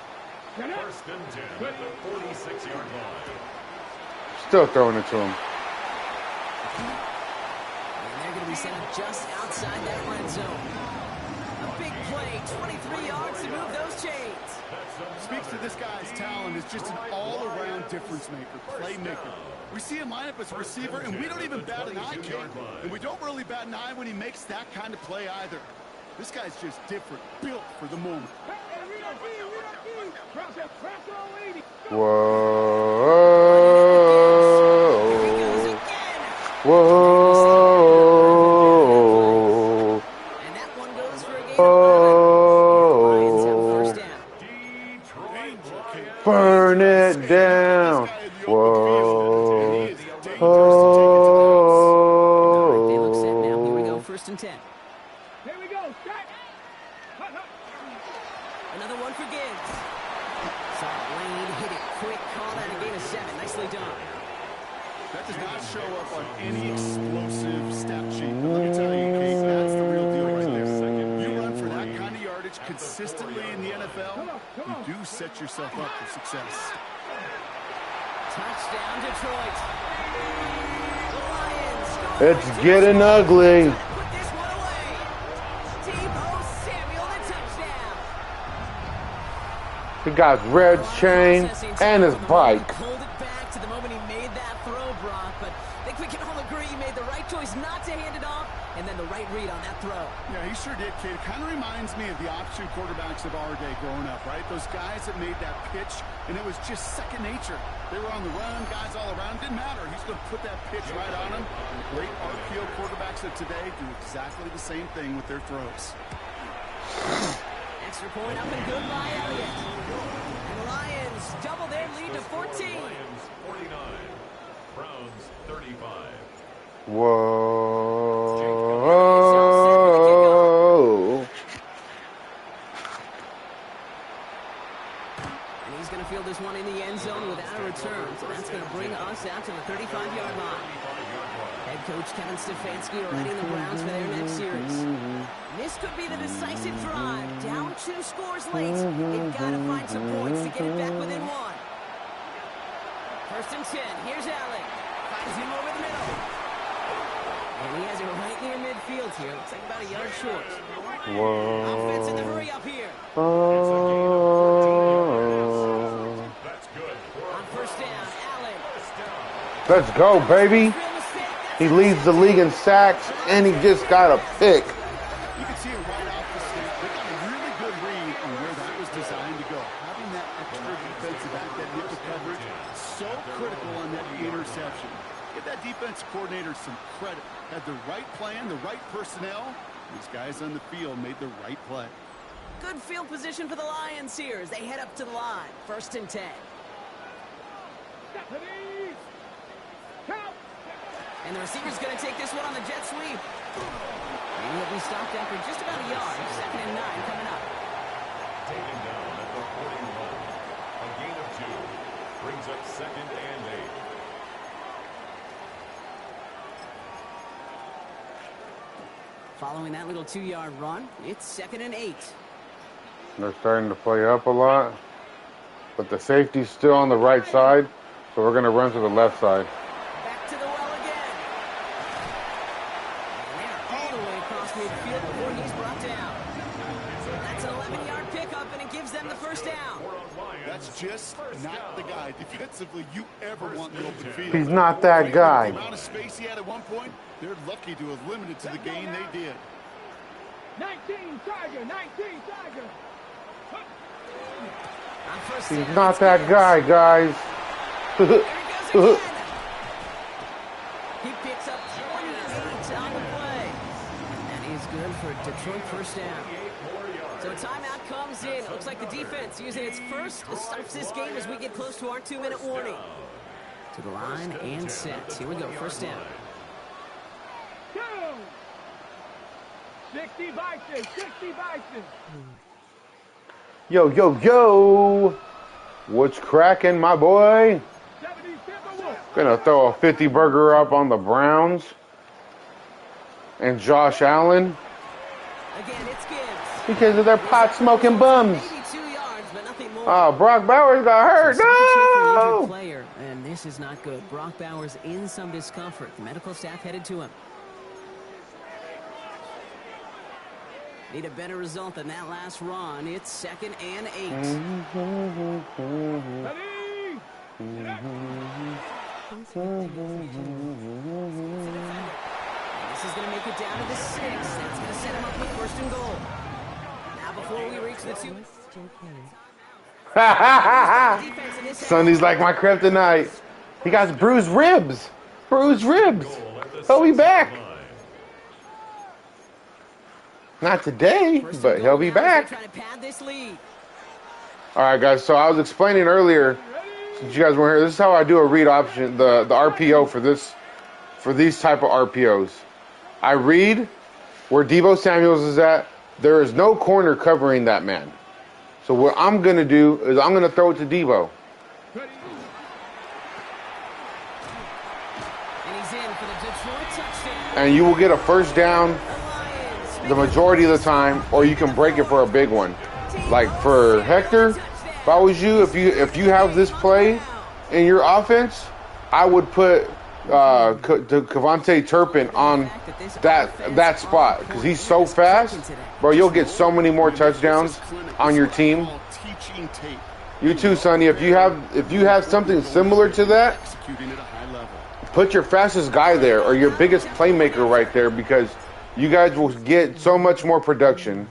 1st and 10 at the 46-yard line. Still throwing it to him. And they're going to be set up just outside that red zone. A big play, 23 yards to move those chains. Speaks to this guy's talent as just an all-around difference maker, playmaker. We see him line up as a receiver, and we don't even bat an eye, Kate. And we don't really bat an eye when he makes that kind of play either. This guy's just different, built for the moment. Whoa. Whoa. And that one goes for a gain of 11. Lions have 1st down. Burn it down. Whoa. They look set now. Here we go, 1st and 10. Here we go. Set. Another one for Gibbs. Saw Lane hit it quick. Call that a gain of 7. Nicely done. That does not show up on any explosive stat sheet. But let me tell you, Kate, that's the real deal right there. You run for that kind of yardage consistently in the NFL, you do set yourself up for success. Touchdown, Detroit. The Lions go It's getting ugly. put this one away. Deebo Samuel, the touchdown. He got Red's chain and his bike. Pulled it back to the moment he made that throw, Brock, but I think we can all agree he made the right choice not to hand it off, and then the right read on that throw. Yeah, he sure did, Kate. It kind of reminds me of the option quarterbacks of our day growing up, right? Those guys that made that pitch, and it was just second nature. They were on the run, guys all around. Didn't matter. He's going to put that pitch right on him. And great RPO quarterbacks of today do exactly the same thing with their throws. Extra point up and good by Elliott. And the Lions double their lead to 14. Lions 49, Browns 35. Whoa. And he's going to field this one in the end zone without a return. So that's going to bring us out to the 35-yard line. Head coach Kevin Stefanski readying the Browns for their next series. This could be the decisive drive. Down 2 scores late. They've got to find some points to get it back within 1. 1st and 10. Here's Allen. Finds him over the middle. And he has it right near midfield here. Looks like about a yard short. Whoa. Offense in the hurry up here. Oh. That's good. On 1st down, Allen. Let's go, baby. Real mistake. That's He leads the league in sacks, and he just got a pick. You can see it right off the snap. They got a really good read on where that was designed to go. Having that extra defensive back, that nickel coverage, so critical on that interception. Give that defense coordinator some credit. Had the right plan, the right personnel. These guys on the field made the right play. Good field position for the Lions here as they head up to the line. 1st and 10. Stephanie. Count. And the receiver's going to take this one on the jet sweep. And he'll be stopped after just about a yard. 2nd and 9 coming up. Taken down at the 41. A gain of 2. Brings up 2nd and 8. Following that little 2-yard run, it's 2nd and 8. They're starting to play up a lot. But the safety's still on the right side, so we're going to run to the left side. Back to the well again. And they're all the way across midfield before he's brought down. That's an 11-yard pickup, and it gives them the 1st down. That's just not the guy defensively you ever want in the open field. He's not that guy. The amount of space he had at one point, they're lucky to have limited to the gain they did. 19 Tiger. 19 Tiger. On 1st He's down, not it's that Gibbs. guy, guys. There he goes again. He picks up 28 on the play. And he's good for Detroit 1st down. So a timeout comes in. It looks like the defense using its first stops this game as we get close to our 2-minute warning. To the line and set. Here we go. 1st down. 2. 60 Bison. 60 Bison. Yo, yo, yo. What's cracking, my boy? 70 Timberwolves. Gonna throw a 50 burger up on the Browns. And Josh Allen. Again, it's Gibbs. Because of their pot-smoking bums. Maybe 2 yards, but nothing more. Oh, Brock Bowers got hurt. Some cheer for an injured No! player, and this is not good. Brock Bowers in some discomfort. The medical staff headed to him. Need a better result than that last run. It's 2nd and 8. Ready. This is going to make it down to the 6. That's going to set him up with 1st and goal. Now before we reach the 2. Defense in this Sonny's like my kryptonite. He got bruised ribs. Bruised ribs. He'll be back. Not today, First and but goal he'll be now as they back. try to pad this lead. All right, guys. So I was explaining earlier, since you guys weren't here, this is how I do a read option, the RPO for these type of RPOs. I read where Deebo Samuels is at. There is no corner covering that man. So what I'm gonna do is I'm gonna throw it to Deebo, Ready. And he's in for the Detroit touchdown. and you will get a 1st down The Lions the majority of the time, or you can break it for a big one. Like for Hector, if I was you, if you have this play in your offense, I would put Kavontae Turpin on that spot because he's so fast, bro. You'll get so many more touchdowns on your team. Teaching tape. You too, Sonny. If you have something similar to that, Executing at a high level. put your fastest guy there or your biggest playmaker right there because you guys will get so much more production.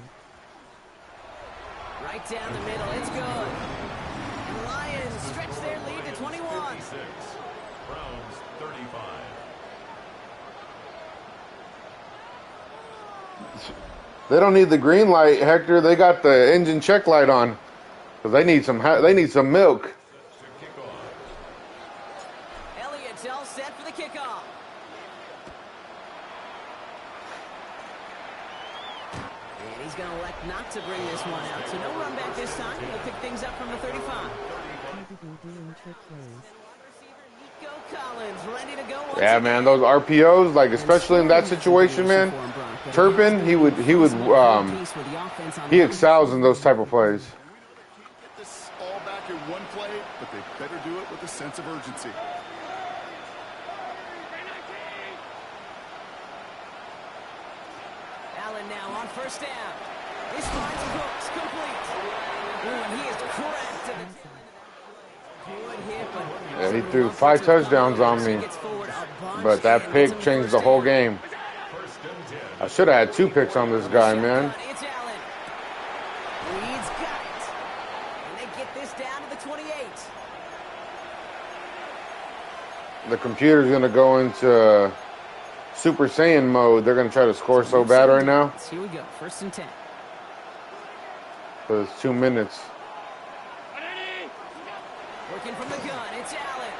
right down the middle. It's good. And the Lions stretch their lead to 21. 56. Browns 35. They don't need the green light, Hector. They got the engine check light on. Cause they need some milk. To kick off. Elliott's all set for the kickoff. And he's going to elect not to bring this one out. So no run back this time. He'll pick things up from the 35. Nico Collins ready to go. once Yeah, again. man, those RPOs, like especially in that situation, man. Turpin, he excels in those type of plays. Get this all back in one play, but they better do it with a sense of urgency. Allen now on 1st down. This finds Brooks complete. Ooh, and he is cracked to the good hit, but Yeah, he threw 5 touchdowns on me, gets forward a bunch but that and pick gets him changed the first whole down. game. First and 10. I should have had 2 picks on this guy, man. It's Allen. Reed's got it. And they get this down to the 28. The computer's gonna go into Super Saiyan mode. They're gonna try to score so bad right now. Here we go. 1st and 10. for this 2 minutes. Working from the gun, it's Allen.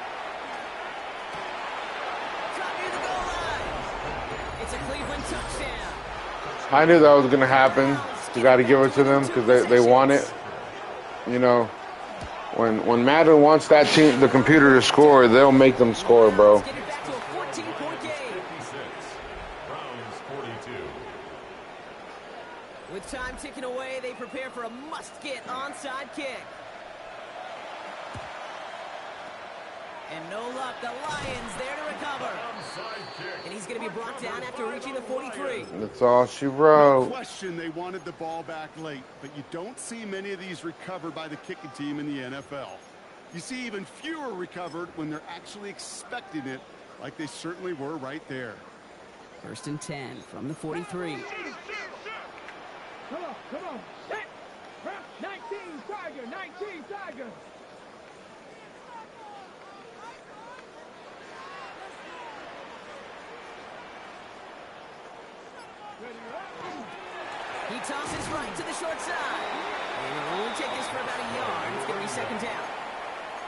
Cut near the goal line. It's a Cleveland touchdown. I knew that was going to happen. You got to give it to them because they want it. You know, when Madden wants that team, the computer to score, they'll make them score, bro. Let's get it back to a 14-point game. 56. Browns 42. With time ticking away, they prepare for a must-get onside kick. And no luck, the Lions there to recover. Onside kick. And he's going to be brought down after reaching the 43. That's all she No wrote. question they wanted the ball back late, but you don't see many of these recovered by the kicking team in the NFL. You see even fewer recovered when they're actually expecting it, like they certainly were right there. 1st and 10 from the 43. Come on. Set. 19 Tiger. 19 Tiger. He tosses right to the short side. And it'll only take this for about a yard. It's going to be 2nd down.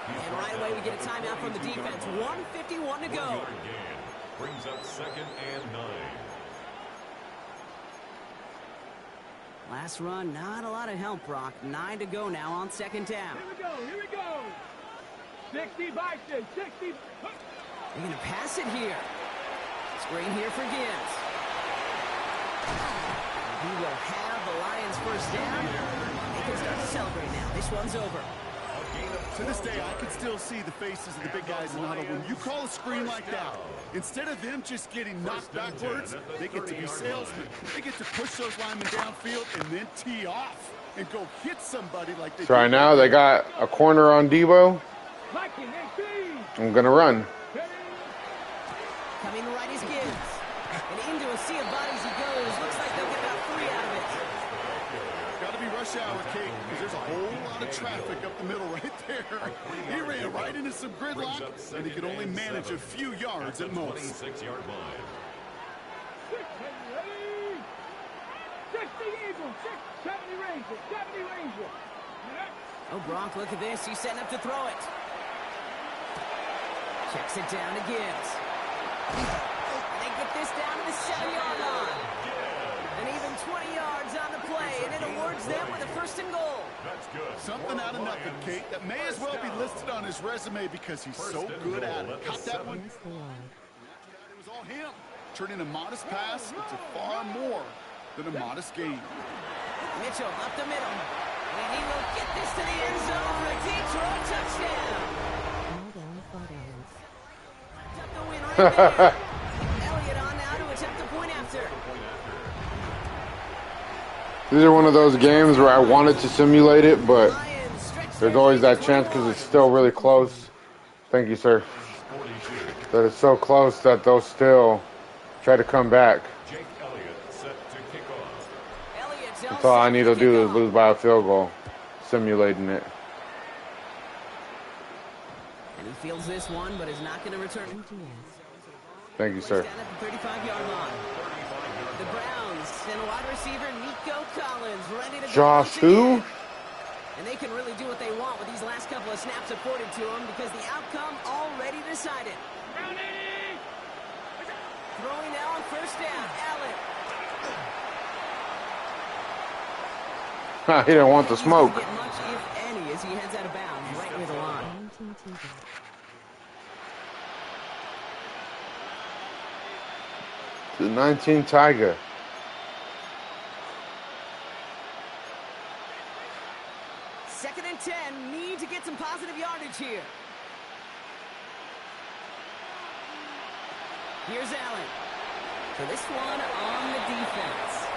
And right away we get a timeout from the defense. 1:51 to go. 1 yard gain. Brings up 2nd and 9. Last run, not a lot of help, Brock. 9 to go now on 2nd down. Here we go. 60 Bison. 60. They're going to pass it here. Screen here for Gibbs. He will have the Lions 1st down. They can start to celebrate now. This one's over. To this day, I can still see the faces of the big guys in the huddle. When you call a screen like that, instead of them just getting knocked backwards, they get to be salesmen. They get to push those linemen downfield and then tee off and go hit somebody like they So right did. now they got a corner on Debo. Viking 18. I'm going to run. Coming right is Gibbs. And into a sea of bodies he goes. Looks like they'll get about 3 out of it. Got to be rush hour, Kate, because there's a whole lot of traffic up the middle right there. He ran right into some gridlock, and he could only manage a few yards at most. 26-yard line. 60 Eagles. 70 Rangers. 70 Rangers. Oh, Brock, look at this. He's setting up to throw it. Checks it down to Gibbs. And they get this down to the 7-yard line. And even 20 yards on the play, and it awards them with a 1st and goal. That's good. Something out of nothing, Kate, that may as well be listed on his resume because he's so good at it. Caught that one. Use the wall. It was all him. Turning a modest pass into far more than a modest gain. Mitchell up the middle. And he will get this to the end zone for a Detroit touchdown. All down for downs. Took the win right there. Elliott on now to attempt the point after. These are one of those games where I wanted to simulate it, but Lions stretch there's their always lead that to chance because 21. it's still really close. Thank you, sir. 42. That it's so close that they'll still try to come back. Jake Elliott set to kick off. Elliott's That's all I need to do is lose by a field goal, simulating it. And he fields this one, but is not going to return. BGS. Thank you, sir. Down at the 35-yard line. The Browns send wide receiver Nico Collins ready to go. Josh once who? again. And they can really do what they want with these last couple of snaps afforded to them because the outcome already decided. Throwing now on 1st down, Allen. He didn't want the smoke. Get much, if any, as he heads out of bounds right near the line. 19 Tigers. The 19 Tiger. Second and 10, need to get some positive yardage here. Here's Allen. For this one on the defense.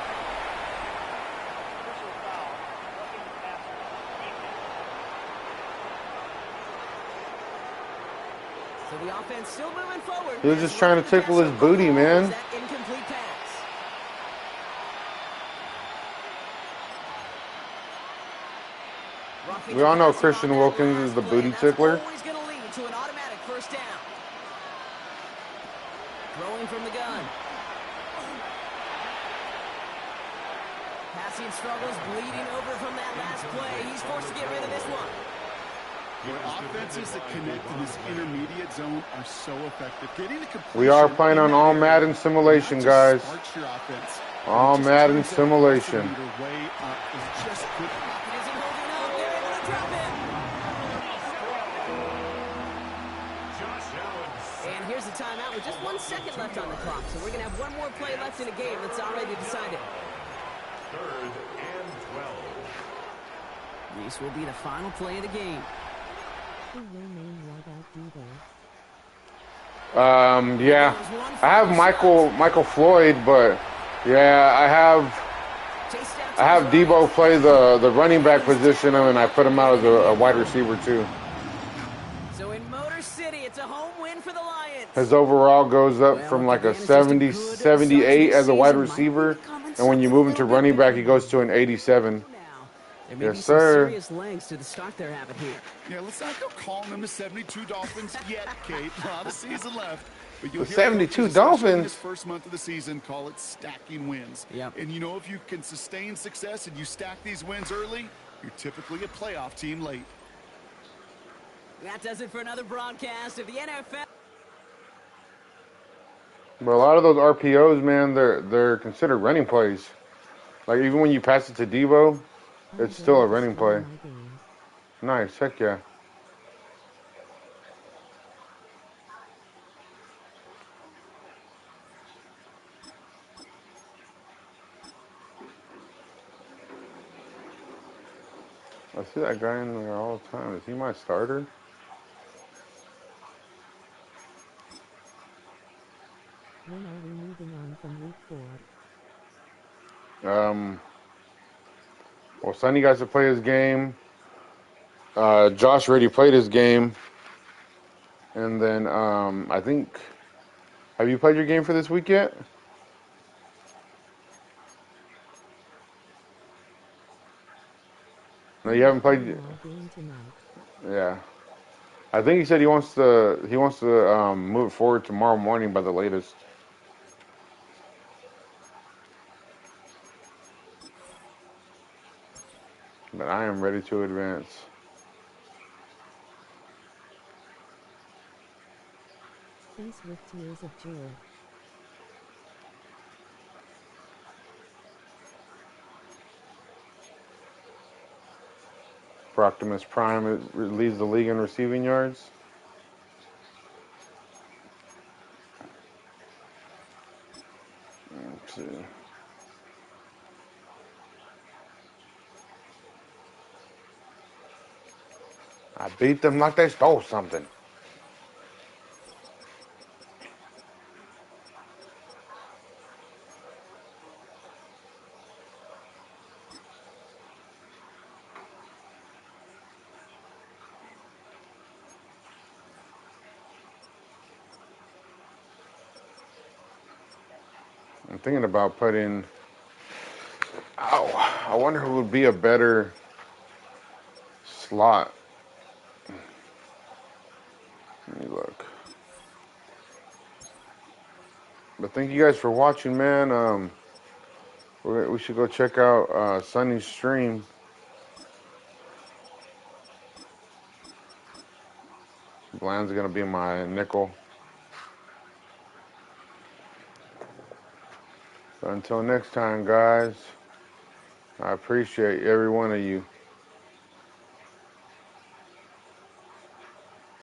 So the offense still moving forward. He was just trying to tickle his booty, man. That incomplete pass. We all know Christian Wilkins is the booty tickler. Always going to lead to an automatic 1st down. Throwing from the gun. Pass Seeing struggles bleeding over from that last play. He's forced to get rid of this one. Offenses that connect in this intermediate zone are so effective. Getting to completion. We are playing on all Madden simulation, guys. Your offense. All Madden simulation. Way up is just good. It isn't holding up. They're able to drop it. Josh Allen. And here's the timeout with just 1 second left on the clock. So we're going to have one more play left in the game that's already decided. 3rd and 12. This will be the final play of the game. Who will name logout Devo? Yeah. I have Michael Floyd, but yeah, I have Debo play the running back position, and I put him out as a wide receiver too. So in Motor City, it's a home win for the Lions. His overall goes up from like a 70, 78 as a wide receiver, and when you move him to running back, he goes to an 87. There may Yes, be some sir. serious legs to the start they're having here. Yeah, let's not go calling them the 72 Dolphins yet, Kate. A lot of season left. But you'll The hear 72 coaches, especially in Dolphins? this first month of the season, call it stacking wins. Yep. And you know, if you can sustain success and you stack these wins early, you're typically a playoff team late. That does it for another broadcast of the NFL. But a lot of those RPOs, man, they're considered running plays. Like even when you pass it to Debo, it's still a running play. Nice, heck yeah. I see that guy in there all the time. Is he my starter? When are we moving on from week 4? Well, Sonny got to play his game. Josh already played his game. And then I think, have you played your game for this week yet? No, you haven't played. Game tonight. Yeah, I think he said he wants to move it forward tomorrow morning by the latest. But I am ready to advance. Face with tears of joy. For Optimus Prime, it leads the league in receiving yards. Let's see. I beat them like they stole something. I'm thinking about putting. Oh, I wonder who would be a better slot. Let me look. But thank you guys for watching, man. We should go check out Sonny's stream. Bland's gonna be my nickel. So until next time, guys, I appreciate every one of you.